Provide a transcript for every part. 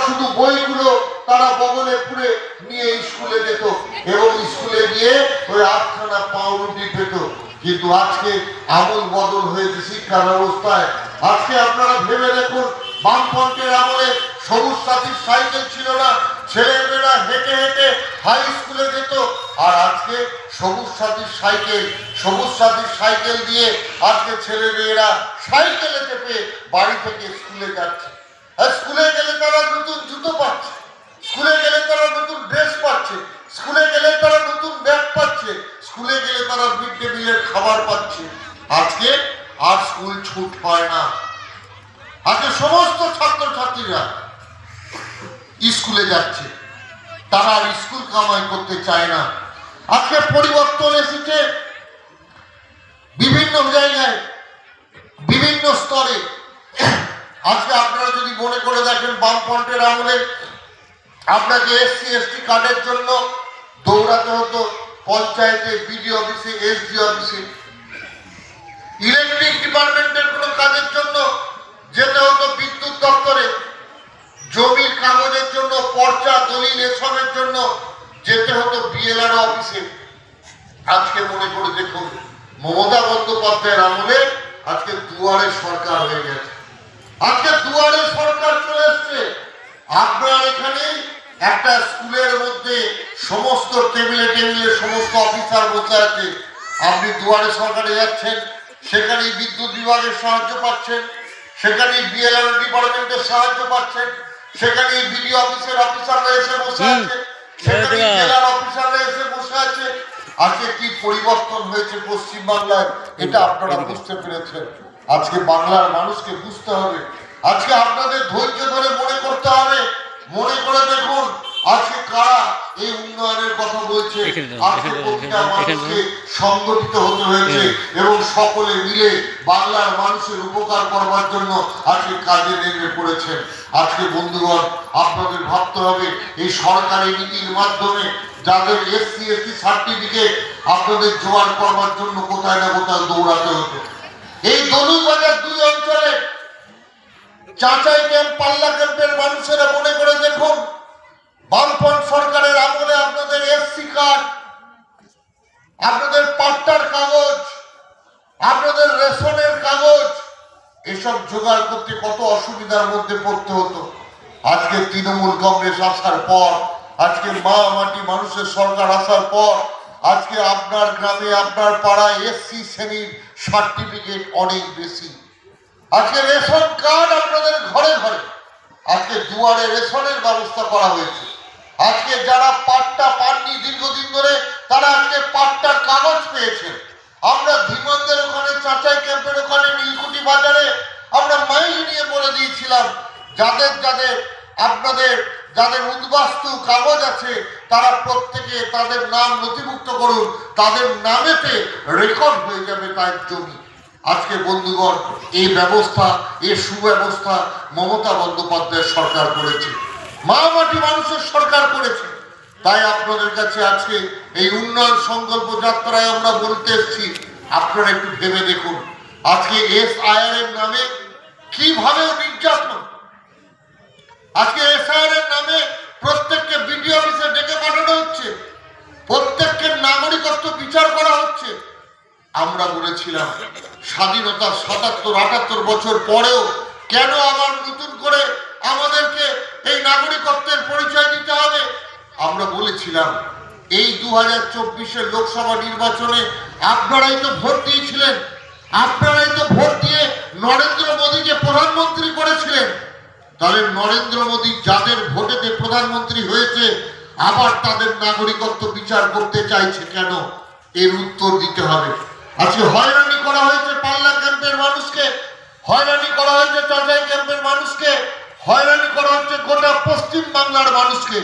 শুধু বইগুলো তারা বগলে পুরে নিয়ে স্কুলে যেত এবং স্কুলে গিয়ে ওই 8খানা পাউরুটি পেত। কিন্তু আজকে আমল বদল হয়েছে শিক্ষা ব্যবস্থায়। আজকে আপনারা ভেবে দেখুন, বামফ্রন্টের আমলে সবুজ সাথীর সাইকেল ছিল না, ছেলেমেয়েরা হেঁটে হেঁটে হাই স্কুলে যেত। আর আজকে সবুজ সাথীর সাইকেল দিয়ে আজকে ছেলেমেয়েরা সাইকেলে চেপে বাড়ি থেকে স্কুলে যাচ্ছে। আর স্কুলে গেলে তারা নতুন জুতো পাচ্ছে, স্কুলে গেলে তারা নতুন ড্রেস পাচ্ছে, স্কুলে গেলে তারা নতুন ব্যাগ পাচ্ছে, স্কুলে গেলে তারা মিড ডে মিলের খাবার পাচ্ছে। আজকে আর স্কুল ছুট হয় না। আজকে সমস্ত ছাত্রছাত্রীরা স্কুলে যাচ্ছে, তারা আর স্কুল কামাই করতে চায় না। আজকে পরিবর্তন এসেছে বিভিন্ন জায়গায়, বিভিন্ন স্তরে। আজকে আপনারা যদি মনে করে দেখেন, বামফ্রন্টের আমলে আপনাকে SC ST কার্ডের জন্য দৌড়াতে হতো পঞ্চায়েতে, বিডিও অফিসে, SDি অফিসে। ইলেকট্রিক ডিপার্টমেন্টের কোনো কাজের জন্য যেতে হতো বিদ্যুৎ দপ্তরে। জমির কাগজের জন্য, পর্চা দলিল এসবের জন্য যেতে হতো BLRO অফিসে। আজকে মনে করে দেখুন, মমতা বন্দ্যোপাধ্যায়ের আমলে আজকে দুয়ারে সরকার হয়ে গেছে। আজকে দুয়ারে সরকার চলে এসছে। আপনার এখানে একটা স্কুলের মধ্যে সমস্ত টেবিলে টেবিলে সমস্ত অফিসার বসে আছে। আপনি দুয়ারে সরকারে যাচ্ছেন, সেখানেই বিদ্যুৎ বিভাগের সাহায্য পাচ্ছেন, সেখানেই BLRO ডিপার্টমেন্টের সাহায্য পাচ্ছেন, সেখানেই বিডিও অফিসের অফিসাররা এসে বসে আছে, সেখানেই জেলার অফিসাররা এসে বসে আছে। আজকে কি পরিবর্তন হয়েছে পশ্চিমবাংলায়, এটা আপনারা বুঝতে পেরেছেন। আজকে বাংলার মানুষকে বুঝতে হবে। আজকে আপনাদের ধৈর্য ধরে মনে করতে হবে। মনে করে দেখুন, আজকে কারা এই উন্নয়নের কথা বলছে। আজকে প্রতিটা মানুষকে সংগঠিত হতে হয়েছে এবং সকলে মিলে বাংলার মানুষের উপকার করবার জন্য আজকে কাজে নেমে পড়েছেন। আজকে বন্ধুগণ, আপনাদের ভাবতে হবে, এই সরকারি নীতির মাধ্যমে যাদের SC ST সার্টিফিকেট আপনাদের জোগাড় করবার জন্য কোথায় না কোথায় দৌড়াতে হতো। এই দলুবাজার 2 অঞ্চলে চাচাই ক্যাম্প, পাল্লা ক্যাম্পের মানুষেরা মনে করে দেখুন, বামফ্রন্ট সরকারের আমলে আপনাদের SC কার্ড, আপনাদের পাট্টার কাগজ, আপনাদের রেশনের কাগজ এসব জোগাড় করতে কত অসুবিধার মধ্যে পড়তে হতো। আজকে তৃণমূল কংগ্রেস আসার পর, আজকে মা মাটি মানুষের সরকার আসার পর, আজকে আপনার গ্রামে, আপনার পাড়ায় SC শ্রেণীর সার্টিফিকেট অনেক বেশি। আজকে রেশন কার্ড আপনাদের ঘরে ঘরে। আজকে দুয়ারে রেশনের ব্যবস্থা করা হয়েছে। আজকে যারা পাট্টা পাননি দীর্ঘদিন ধরে, তারা আজকে পাট্টার কাগজ পেয়েছেন। আমরা ধীমন্দের ওখানে, চাচাই ক্যাম্পের ওখানে, নীলকুঠি বাজারে আমরা মাইল নিয়ে বলে দিয়েছিলাম, যাদের উদ্বাস্তু কাগজ আছে তারা প্রত্যেকে তাদের নাম নথিভুক্ত করুন, তাদের নামেতে রেকর্ড হয়ে যাবে তার জমি। আজকে বন্ধুগণ, এই ব্যবস্থা, এই সুব্যবস্থা মমতা বন্দ্যোপাধ্যায় সরকার করেছে, মা মাটি মানুষের সরকার করেছে। তাই আপনাদের কাছে আজকে এই উন্নয়ন সংকল্প যাত্রায় আমরা বলতে এসেছি, আপনারা একটু ভেবে দেখুন, আজকে SIR এর নামে কিভাবে নির্যাতন। আজকে SIR এর নামে প্রত্যেককে বিডিও অফিসে ডেকে পাঠানো হচ্ছে, প্রত্যেককে নাগরিকত্ব বিচার করা হচ্ছে। আমরা বলেছিলাম, স্বাধীনতার 77-78 বছর পরেও কেন আবার নতুন করে আমাদেরকে এই নাগরিকত্বের পরিচয় দিতে হবে? আমরা বলেছিলাম, এই 2024-এর লোকসভা নির্বাচনে আপনারাই তো ভোট দিয়েছিলেন, আপনারাই তো ভোট দিয়ে নরেন্দ্র মোদীকে প্রধানমন্ত্রী করেছিলেন। তাহলে নরেন্দ্র মোদী যাদের ভোটেতে প্রধানমন্ত্রী হয়েছে, আবার তাদের নাগরিকত্ব বিচার করতে চাইছে কেন? এর উত্তর দিতে হবে। আজকে হয়রানি করা হয়েছে পাল্লা ক্যাম্পের মানুষকে, হয়রানি করা হয়েছে চাচাই ক্যাম্পের মানুষকে, হয়রানি করা হচ্ছে গোটা পশ্চিম বাংলার মানুষকে।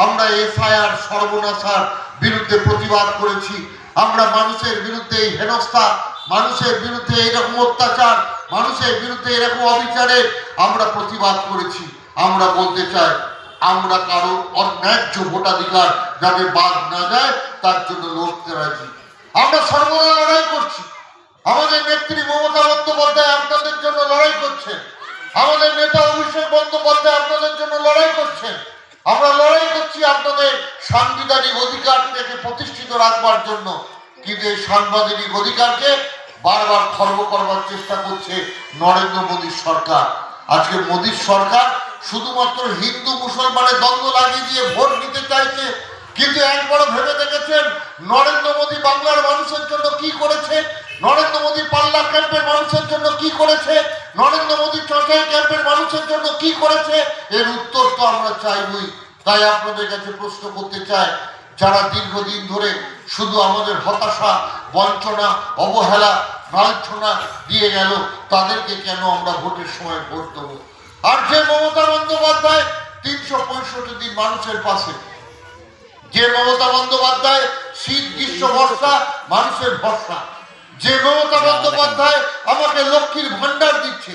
আমরা SIR সর্বনাশার বিরুদ্ধে প্রতিবাদ করেছি। আমরা মানুষের বিরুদ্ধে এই হেনস্থা, মানুষের বিরুদ্ধে এরকম অত্যাচার, মানুষের বিরুদ্ধে এরকম অবিচারে আমরা প্রতিবাদ করেছি। আমরা বলতে চাই, আমরা কারো অন্যায্য ভোটাধিকার যাতে বাদ না যায় তার জন্য লড়তে রাজি। আমরা সর্বদা লড়াই করছি। আমাদের নেত্রী মমতা বন্দ্যোপাধ্যায় আপনাদের জন্য লড়াই করছেন। আমাদের নেতা অভিষেক বন্দ্যোপাধ্যায় আপনাদের জন্য লড়াই করছেন। আমরা লড়াই করছি আপনাদের সাংবিধানিক অধিকার থেকে প্রতিষ্ঠিত রাখবার জন্য, কিন্তু এই সাংবিধানিক অধিকারকে বারবার খর্ব করবার চেষ্টা করছে নরেন্দ্র মোদীর সরকার। আজকে মোদীর সরকার শুধুমাত্র হিন্দু মুসলমানের দ্বন্দ্ব লাগিয়ে দিয়ে ভোট নিতে চাইছে, কিন্তু একবারও ভেবে দেখেছেন নরেন্দ্র মোদী বাংলার মানুষের জন্য কি করেছে? নরেন্দ্র মোদী পাল্লা ক্যাম্পের মানুষের জন্য কি করেছে? নরেন্দ্র মোদী চটাই ক্যাম্পের মানুষের জন্য কি করেছে? এর উত্তর তো আমরা চাইবই। তাই আপনাদের কাছে প্রশ্ন করতে চাই, যারা দীর্ঘদিন ধরে শুধু আমাদের হতাশা, বঞ্চনা, অবহেলা, লাঞ্ছনা দিয়ে গেল, তাদেরকে কেন আমরা ভোটের সময় ভোট দেবো? আর যে মমতা বন্দ্যোপাধ্যায় 365 দিন মানুষের পাশে, যে মমতা বন্দ্যোপাধ্যায় শীত গ্রীষ্ম বর্ষা মানুষের ভরসা, যে মমতা বন্দ্যোপাধ্যায় আমাকে লক্ষ্মীর ভান্ডার দিচ্ছে,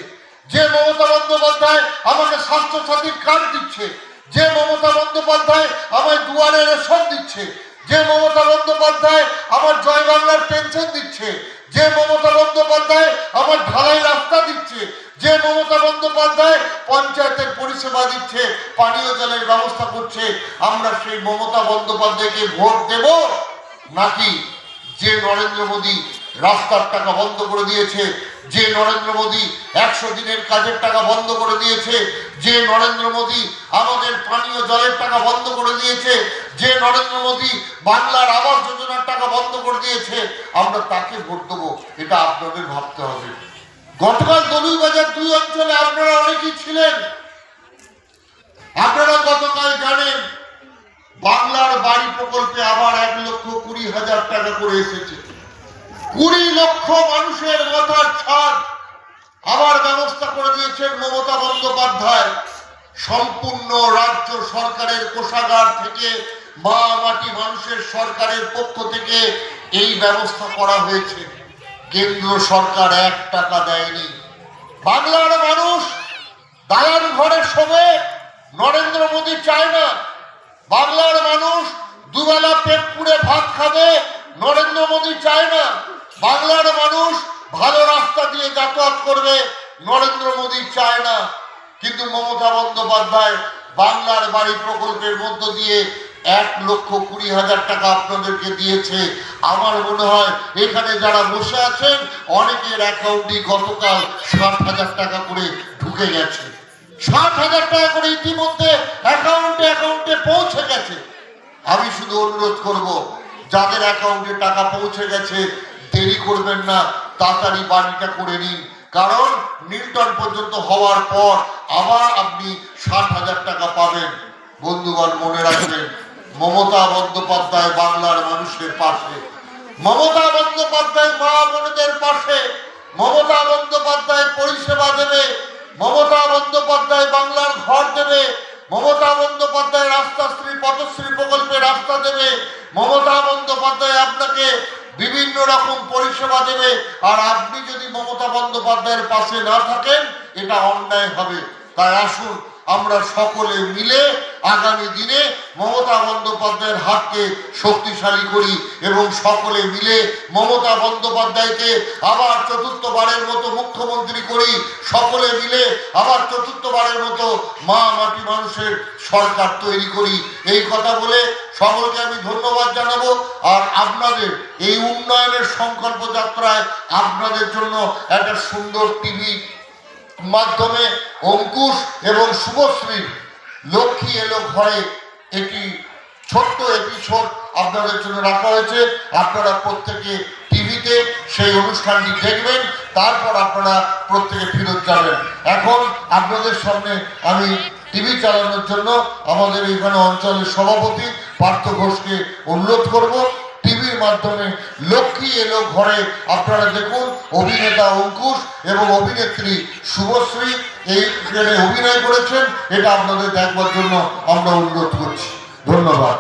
যে মমতা বন্দ্যোপাধ্যায় আমাকে স্বাস্থ্য সাথীর কার্ড দিচ্ছে, যে মমতা বন্দ্যোপাধ্যায় আমায় দুয়ারে রেশন দিচ্ছে, যে মমতা বন্দ্যোপাধ্যায় আমার জয় বাংলার পেনশন দিচ্ছে, যে মমতা বন্দ্যোপাধ্যায় আমার ঢালাই রাস্তা দিচ্ছে, যে মমতা বন্দ্যোপাধ্যায় পঞ্চায়েতের পরিষেবা দিচ্ছে, পানীয় জলের ব্যবস্থা করছে, আমরা সেই মমতা বন্দ্যোপাধ্যায়কে ভোট দেব? নাকি যে নরেন্দ্র মোদী রাস্তার টাকা বন্ধ করে দিয়েছে, যে নরেন্দ্র মোদী 100 দিনের কাজের টাকা বন্ধ করে দিয়েছে, যে নরেন্দ্র মোদী আমাদের পানীয় জলের টাকা বন্ধ করে দিয়েছে, যে নরেন্দ্র মোদী বাংলার আবাস যোজনার টাকা বন্ধ করে দিয়েছে, আমরা তাকে ভোট দেবো? এটা আপনাদের ভাবতে হবে। গতকাল দলুইবাজার 2 অঞ্চলে আপনারা অনেকেই ছিলেন। আপনারা গতকাল জানেন বাংলার বাড়ি প্রকল্পে আবার 1,20,000 টাকা করে এসেছে। 20 লক্ষ মানুষের মাথার ছাদ আবার ব্যবস্থা করে দিয়েছেন মমতা বন্দ্যোপাধ্যায়। সম্পূর্ণ রাজ্য সরকারের কোষাগার থেকে, মা মাটি মানুষের সরকারের পক্ষ থেকে এই ব্যবস্থা করা হয়েছে। কেন্দ্র সরকার 1 টাকা দেয়নি। বাংলার মানুষ দালান ঘরের সঙ্গে নরেন্দ্র মোদী চায় না। বাংলার মানুষ দুবেলা পেট পুড়ে ভাত খাবে, নরেন্দ্র মোদী চায় না। বাংলার মানুষ ভালো রাস্তা দিয়ে যাতায়াত করবে, নরেন্দ্র মোদী চায় না। কিন্তু মমতা বন্দ্যোপাধ্যায় বাংলার বাড়ি প্রকল্পের মধ্য দিয়ে 1,20,000 টাকা আপনাদেরকে দিয়েছে। আমার মনে হয় এখানে যারা বসে আছেন অনেকের অ্যাকাউন্টে গতকাল 60,000 টাকা করে ঢুকে গেছে। 60,000 টাকা করে ইতিমধ্যে অ্যাকাউন্টে পৌঁছে গেছে। আমি শুধু অনুরোধ করব, যাদের অ্যাকাউন্টে টাকা পৌঁছে গেছে দেরি করবেন না, তাড়াতাড়ি বাড়িটা করে নিন। কারণ নিউটন পর্যন্ত হওয়ার পর আবার আপনি 60,000 টাকা পাবেন। বন্ধুগণ, মনে রাখবেন, মমতা বন্দ্যোপাধ্যায় বাংলার মানুষের পাশে, মমতা বন্দ্যোপাধ্যায় মা বোনদের পাশে, মমতা বন্দ্যোপাধ্যায় পরিষেবা দেবে, মমতা বন্দ্যোপাধ্যায় বাংলার ঘর দেবে, মমতা বন্দ্যোপাধ্যায় রাস্তাশ্রী পথশ্রী প্রকল্পে রাস্তা দেবে, মমতা বন্দ্যোপাধ্যায় আপনাকে বিভিন্ন রকম পরিষেবা দেবে। আর আপনি যদি মমতা বন্দ্যোপাধ্যায়ের পাশে না থাকেন এটা অন্যায় হবে। তাই আসুন আমরা সকলে মিলে আগামী দিনে মমতা বন্দ্যোপাধ্যায়ের হাতকে শক্তিশালী করি এবং সকলে মিলে মমতা বন্দ্যোপাধ্যায়কে আবার 4র্থবারের মতো মুখ্যমন্ত্রী করি। সকলে মিলে আবার 4র্থবারের মতো মা মাটি মানুষের সরকার তৈরি করি। এই কথা বলে সকলকে আমি ধন্যবাদ জানাবো। আর আপনাদের এই উন্নয়নের সংকল্প যাত্রায় আপনাদের জন্য একটা সুন্দর টিভি মাধ্যমে অঙ্কুশ এবং শুভশ্রী লক্ষ্মী এলো ঘরে একটি ছোট্ট এপিসোড আপনাদের জন্য রাখা হয়েছে। আপনারা প্রত্যেকে টিভিতে সেই অনুষ্ঠানটি দেখবেন, তারপর আপনারা প্রত্যেকে ফেরত যাবেন। এখন আপনাদের সামনে আমি টিভি চালানোর জন্য আমাদের এখানে অঞ্চলের সভাপতি পার্থ ঘোষকে অনুরোধ করব। টিভির মাধ্যমে লক্ষ্মী এলো ঘরে আপনারা দেখুন। অভিনেতা অঙ্কুশ এবং অভিনেত্রী শুভশ্রী এই অভিনয় করেছেন। এটা আপনাদের দেখবার জন্য আমরা অনুরোধ করছি। ধন্যবাদ।